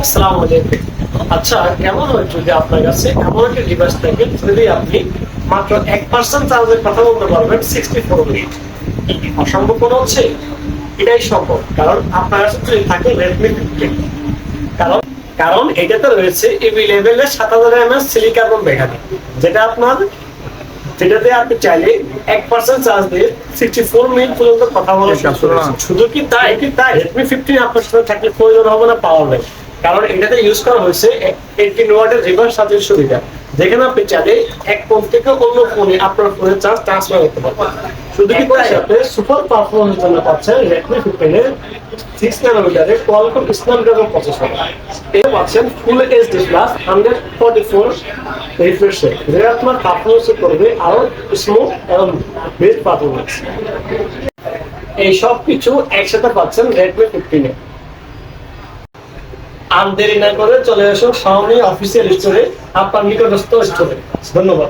আসসালামু আলাইকুম। আচ্ছা, কেমন হয় যদি আপনার কাছে এমন একটা ডিভাইস থাকে যদি আপনি মাত্র 1% চার্জে কথা বলতে পারবেন 64 মিনিট? অসম্ভব মনে হচ্ছে? এটাই সম্ভব, কারণ আপনার কাছে যদি থাকে রেডমি 15। কারণ কারণ এটাতে রয়েছে এবি লেভেলের 7000 mAh সিলিকন ব্যাটারি, যেটা আপনার যেটাতে আপনি চাইলে 1% চার্জ দিয়ে 64 মিনিট পর্যন্ত কথা বলা শুধু কি তাই রেডমি 15 আপনার সাথে থাকলে প্রয়োজন হবে না পাওয়ার ব্যাংক। কারণ এটাতে ইউজ করা হয়েছে 18 ওয়াটের রিভার্স চার্জের সুবিধা, যেখানে আপনি চাইলে এক ফোন থেকে অন্য ফোনে আপনার ফোনের চার্জ ট্রান্সফার করতে পারবেন। শুধু কি তাই, আপনি সুপার পারফরমেন্সের জন্য পাচ্ছেন রেডমি 15 এর 6 nanometer কোয়ালকম স্ন্যাপড্রাগন প্রসেসর। এর পাচ্ছেন full HD plus 144 refresh rate, যেটা আপনার পারফরমেন্স করবে আরো স্মুথ এবং বেস্ট পারফরমেন্স। এই সব কিছু একসাথে পাচ্ছেন রেডমি 15 এ। আর দেরি না করে চলে আসুন Xiaomi অফিসিয়াল স্টোরে, আপনার নিকটস্থ স্টোরে। ধন্যবাদ।